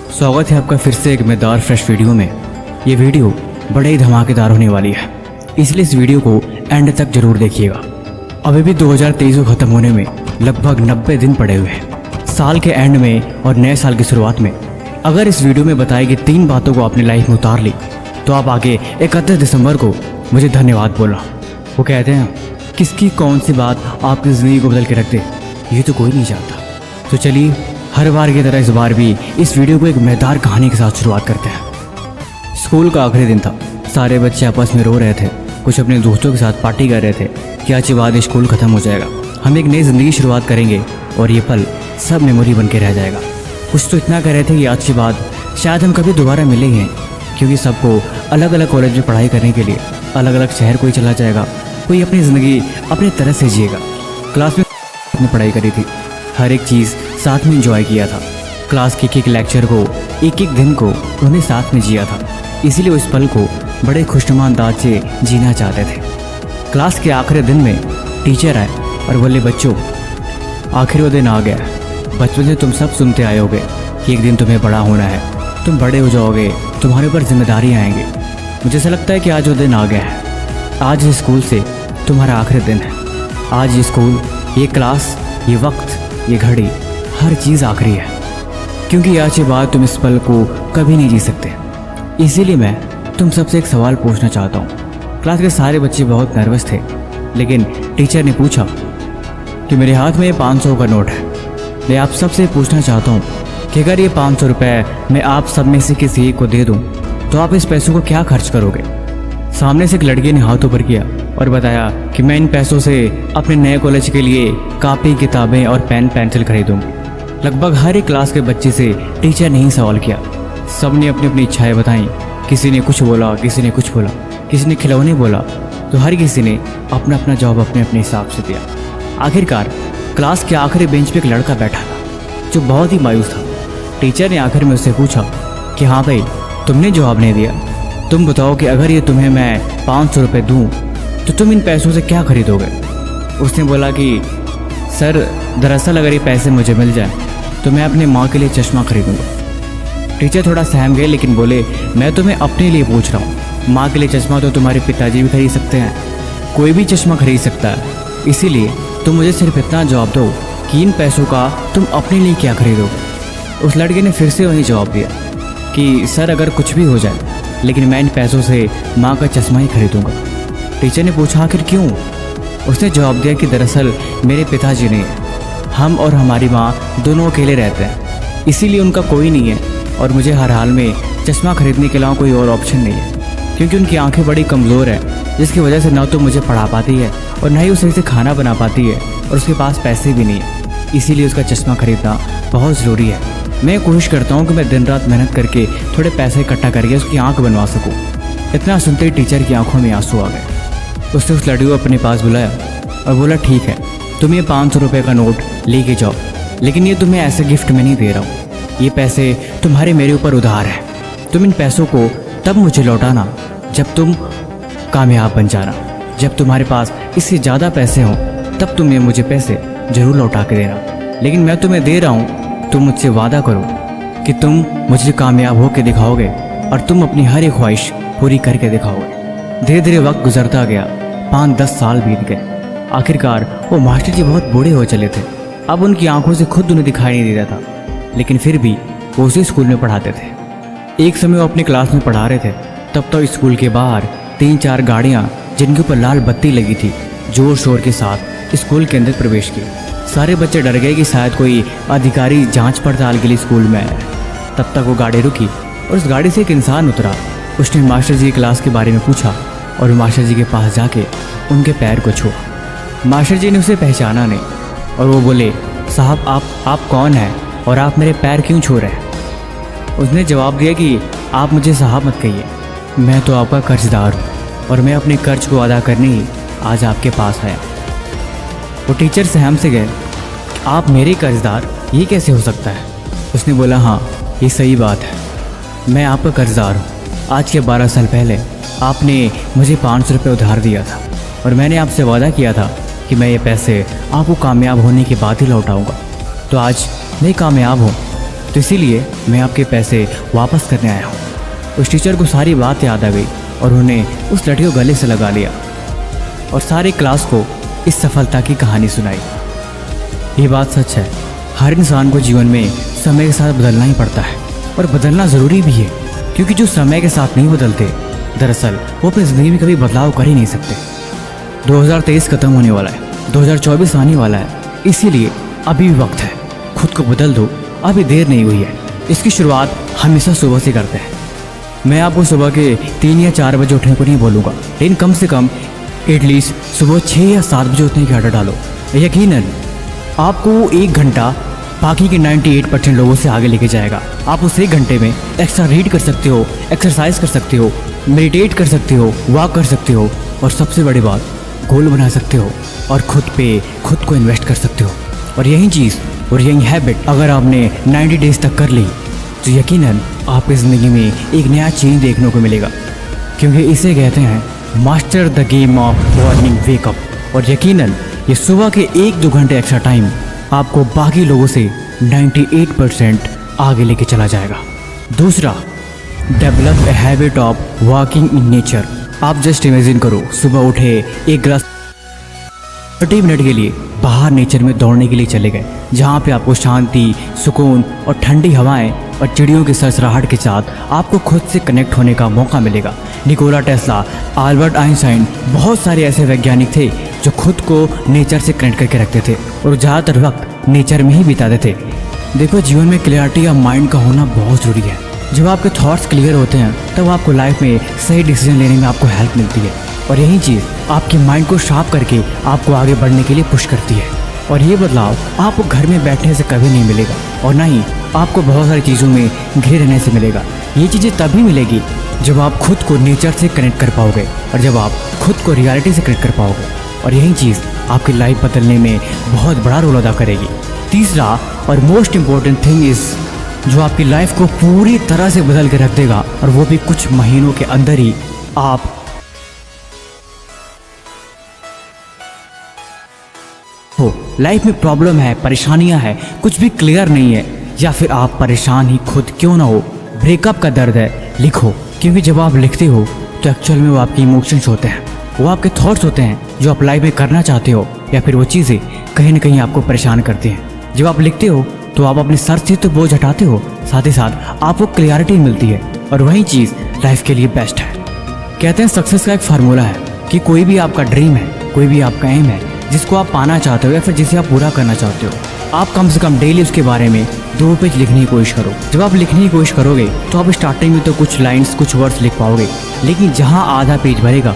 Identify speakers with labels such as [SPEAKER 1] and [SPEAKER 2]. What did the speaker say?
[SPEAKER 1] स्वागत है आपका फिर से एक मज़ेदार फ्रेश वीडियो में। ये वीडियो बड़े ही धमाकेदार होने वाली है, इसलिए इस वीडियो को एंड तक जरूर देखिएगा। अभी भी 2023 को ख़त्म होने में लगभग 90 दिन पड़े हुए हैं। साल के एंड में और नए साल की शुरुआत में अगर इस वीडियो में बताई गई 3 बातों को अपनी लाइफ में उतार ली तो आप आगे 31 दिसंबर को मुझे धन्यवाद बोलना। वो कहते हैं किसकी कौन सी बात आपकी ज़िंदगी को बदल के रख दे, ये तो कोई नहीं चाहता। तो चलिए हर बार की तरह इस बार भी इस वीडियो को एक मज़ेदार कहानी के साथ शुरुआत करते हैं। स्कूल का आखिरी दिन था। सारे बच्चे आपस में रो रहे थे, कुछ अपने दोस्तों के साथ पार्टी कर रहे थे कि आज के बाद स्कूल ख़त्म हो जाएगा, हम एक नई ज़िंदगी शुरुआत करेंगे और ये पल सब मेमोरी बन के रह जाएगा। कुछ तो इतना कह रहे थे कि आज के बाद शायद हम कभी दोबारा मिले ही हैं, क्योंकि सबको अलग अलग कॉलेज में पढ़ाई करने के लिए अलग अलग शहर कोई चला जाएगा, कोई अपनी ज़िंदगी अपनी तरह से जिएगा। क्लास में पढ़ाई करी थी, हर एक चीज़ साथ में एंजॉय किया था। क्लास के एक लेक्चर को, एक एक दिन को उन्हें साथ में जिया था, इसीलिए उस पल को बड़े खुशनुमा अंदाज से जीना चाहते थे। क्लास के आखिरी दिन में टीचर आए और बोले, बच्चों आखिर वो दिन आ गया। बचपन से तुम सब सुनते आए होगे कि एक दिन तुम्हें बड़ा होना है, तुम बड़े हो जाओगे, तुम्हारे ऊपर जिम्मेदारी आएंगी। मुझे ऐसा लगता है कि आज वो दिन आ गया है। आज इस स्कूल से तुम्हारा आखिरी दिन है। आज ये स्कूल, ये क्लास, ये वक्त, ये घड़ी, हर चीज़ आखिरी है, क्योंकि आज के बाद तुम इस पल को कभी नहीं जी सकते। इसीलिए मैं तुम सबसे एक सवाल पूछना चाहता हूँ। क्लास के सारे बच्चे बहुत नर्वस थे, लेकिन टीचर ने पूछा कि मेरे हाथ में 500 का नोट है। मैं आप सबसे पूछना चाहता हूँ कि अगर ये 500 रुपये मैं आप सब में से किसी एक को दे दूँ तो आप इस पैसों को क्या खर्च करोगे? सामने से एक लड़के ने हाथ ऊपर किया और बताया कि मैं इन पैसों से अपने नए कॉलेज के लिए कापी, किताबें और पेन पेंसिल खरीदूंगी। लगभग हर एक क्लास के बच्चे से टीचर ने ही सवाल किया। सब ने अपनी अपनी इच्छाएं बताईं। किसी ने कुछ बोला, किसी ने कुछ बोला, किसी ने खिलौने बोला, तो हर किसी ने अपना अपना जवाब अपने अपने हिसाब से दिया। आखिरकार क्लास के आखिरी बेंच पे एक लड़का बैठा था जो बहुत ही मायूस था। टीचर ने आखिर में उससे पूछा कि हाँ भाई, तुमने जवाब नहीं दिया, तुम बताओ कि अगर ये तुम्हें मैं 500 रुपये दूँ तो तुम इन पैसों से क्या खरीदोगे? उसने बोला कि सर, दरअसल अगर ये पैसे मुझे मिल जाए तो मैं अपने माँ के लिए चश्मा खरीदूँगा। टीचर थोड़ा सहम गए, लेकिन बोले, मैं तुम्हें अपने लिए पूछ रहा हूँ। माँ के लिए चश्मा तो तुम्हारे पिताजी भी खरीद सकते हैं, कोई भी चश्मा खरीद सकता है। इसीलिए तुम मुझे सिर्फ इतना जवाब दो कि इन पैसों का तुम अपने लिए क्या खरीदोगे? उस लड़के ने फिर से वही जवाब दिया कि सर, अगर कुछ भी हो जाए लेकिन मैं इन पैसों से माँ का चश्मा ही खरीदूँगा। टीचर ने पूछा, आखिर क्यों? उसने जवाब दिया कि दरअसल मेरे पिताजी नहीं है, हम और हमारी माँ दोनों अकेले रहते हैं, इसीलिए उनका कोई नहीं है और मुझे हर हाल में चश्मा खरीदने के अलावा कोई और ऑप्शन नहीं है, क्योंकि उनकी आंखें बड़ी कमज़ोर हैं, जिसकी वजह से ना तो मुझे पढ़ा पाती है और ना ही उसे से खाना बना पाती है, और उसके पास पैसे भी नहीं है, इसीलिए उसका चश्मा खरीदना बहुत ज़रूरी है। मैं कोशिश करता हूँ कि मैं दिन रात मेहनत करके थोड़े पैसे इकट्ठा करके उसकी आँख बनवा सकूँ। इतना सुनते ही टीचर की आंखों में आंसू आ गए। उसने उस लड़की को अपने पास बुलाया और बोला, ठीक है, तुम ये 500 रुपये का नोट लेके जाओ, लेकिन ये तुम्हें ऐसे गिफ्ट में नहीं दे रहा हूँ, ये पैसे तुम्हारे मेरे ऊपर उधार है। तुम इन पैसों को तब मुझे लौटाना जब तुम कामयाब बन जाना। जब तुम्हारे पास इससे ज़्यादा पैसे हों तब तुम ये मुझे पैसे ज़रूर लौटा के देना, लेकिन मैं तुम्हें दे रहा हूँ, तुम मुझसे वादा करो कि तुम मुझे कामयाब होकर दिखाओगे और तुम अपनी हर एक ख्वाहिश पूरी करके दिखाओगे। धीरे धीरे वक्त गुजरता गया, 5-10 साल बीत गए। आखिरकार वो मास्टर जी बहुत बूढ़े हो चले थे। अब उनकी आंखों से खुद उन्हें दिखाई नहीं देता था, लेकिन फिर भी वो उसी स्कूल में पढ़ाते थे। एक समय वो अपनी क्लास में पढ़ा रहे थे, तब तो स्कूल के बाहर 3-4 गाड़ियाँ जिनके ऊपर लाल बत्ती लगी थी जोर शोर के साथ स्कूल के अंदर प्रवेश की। सारे बच्चे डर गए कि शायद कोई अधिकारी जांच पड़ताल के लिए स्कूल में आया। तब तक वो गाड़ी रुकी और उस गाड़ी से एक इंसान उतरा। उसने मास्टर जी की क्लास के बारे में पूछा और मास्टर जी के पास जाके उनके पैर को छुआ। मास्टर जी ने उसे पहचाना नहीं और वो बोले, साहब आप कौन हैं और आप मेरे पैर क्यों छू रहे हैं? उसने जवाब दिया कि आप मुझे साहब मत कहिए, मैं तो आपका कर्जदार हूँ और मैं अपने कर्ज को अदा करने ही आज आपके पास आया। वो टीचर सहम से गए, आप मेरे कर्जदार, ये कैसे हो सकता है? उसने बोला, हाँ ये सही बात है, मैं आपका कर्जदार हूँ। आज के 12 साल पहले आपने मुझे 500 रुपये उधार दिया था और मैंने आपसे वादा किया था कि मैं ये पैसे आपको कामयाब होने के बाद ही लौटाऊंगा। तो आज मैं कामयाब हूँ, तो इसीलिए मैं आपके पैसे वापस करने आया हूँ। उस टीचर को सारी बात याद आ गई और उन्हें उस लड़की को गले से लगा लिया और सारी क्लास को इस सफलता की कहानी सुनाई। ये बात सच है, हर इंसान को जीवन में समय के साथ बदलना ही पड़ता है और बदलना ज़रूरी भी है, क्योंकि जो समय के साथ नहीं बदलते दरअसल वो अपनी ज़िंदगी में कभी बदलाव कर ही नहीं सकते। 2023 ख़त्म होने वाला है, 2024 आने वाला है, इसीलिए अभी भी वक्त है, खुद को बदल दो, अभी देर नहीं हुई है। इसकी शुरुआत हमेशा सुबह से करते हैं। मैं आपको सुबह के 3 या 4 बजे उठने को नहीं बोलूँगा, लेकिन कम से कम एटलीस्ट सुबह 6 या 7 बजे उठने की आदत डालो। यकीनन आपको 1 घंटा बाकी के 98% लोगों से आगे लेके जाएगा। आप उस 1 घंटे में एक्स्ट्रा रीड कर सकते हो, एक्सरसाइज कर सकते हो, मेडिटेट कर सकते हो, वॉक कर सकते हो और सबसे बड़ी बात गोल बना सकते हो और खुद को इन्वेस्ट कर सकते हो। और यही चीज़ और यही हैबिट अगर आपने 90 डेज तक कर ली तो यकीनन आपकी ज़िंदगी में एक नया चेंज देखने को मिलेगा, क्योंकि इसे कहते हैं master the game of morning wake up. और यकीनन ये सुबह के 1-2 घंटे एक्स्ट्रा टाइम आपको बाकी लोगों से 98% आगे लेके चला जाएगा। दूसरा, develop a habit of walking in nature. आप जस्ट इमेजिन करो, सुबह उठे, एक गिलास 30 मिनट के लिए बाहर नेचर में दौड़ने के लिए चले गए, जहाँ पे आपको शांति, सुकून और ठंडी हवाएं और चिड़ियों की सरसराहट के साथ आपको खुद से कनेक्ट होने का मौका मिलेगा। निकोला टेस्ला, अल्बर्ट आइंस्टाइन, बहुत सारे ऐसे वैज्ञानिक थे जो खुद को नेचर से कनेक्ट करके रखते थे और ज़्यादातर वक्त नेचर में ही बिताते थे। देखो, जीवन में क्लियरिटी ऑफ माइंड का होना बहुत ज़रूरी है। जब आपके थॉट्स क्लियर होते हैं तब आपको लाइफ में सही डिसीजन लेने में आपको हेल्प मिलती है और यही चीज़ आपके माइंड को शार्प करके आपको आगे बढ़ने के लिए पुश करती है। और ये बदलाव आपको घर में बैठने से कभी नहीं मिलेगा और ना ही आपको बहुत सारी चीज़ों में घिरे रहने से मिलेगा। ये चीज़ें तभी मिलेगी जब आप खुद को नेचर से कनेक्ट कर पाओगे और जब आप खुद को रियलिटी से कनेक्ट कर पाओगे, और यही चीज़ आपकी लाइफ बदलने में बहुत बड़ा रोल अदा करेगी। तीसरा और मोस्ट इम्पॉर्टेंट थिंग इज़ जो आपकी लाइफ को पूरी तरह से बदल के रख देगा, और वो भी कुछ महीनों के अंदर ही। आप हो लाइफ में प्रॉब्लम है, परेशानियां हैं, कुछ भी क्लियर नहीं है, या फिर आप परेशान ही खुद क्यों ना हो, ब्रेकअप का दर्द है, लिखो। क्योंकि जब आप लिखते हो तो एक्चुअल में वो आपके इमोशंस होते हैं, वो आपके थॉट्स होते हैं जो आप लाइफ में करना चाहते हो, या फिर वो चीज़ें कहीं ना कहीं आपको परेशान करती हैं। जब आप लिखते हो तो आप अपने सर से तो बोझ हटाते हो, साथ ही साथ आपको क्लियरिटी मिलती है, और वही चीज़ लाइफ के लिए बेस्ट है। कहते हैं सक्सेस का एक फार्मूला है कि कोई भी आपका ड्रीम है, कोई भी आपका एम है जिसको आप पाना चाहते हो या फिर जिसे आप पूरा करना चाहते हो, आप कम से कम डेली उसके बारे में 2 पेज लिखने की कोशिश करो। जब आप लिखने की कोशिश करोगे तो आप स्टार्टिंग में तो कुछ लाइन्स, कुछ वर्ड्स लिख पाओगे, लेकिन जहाँ आधा पेज भरेगा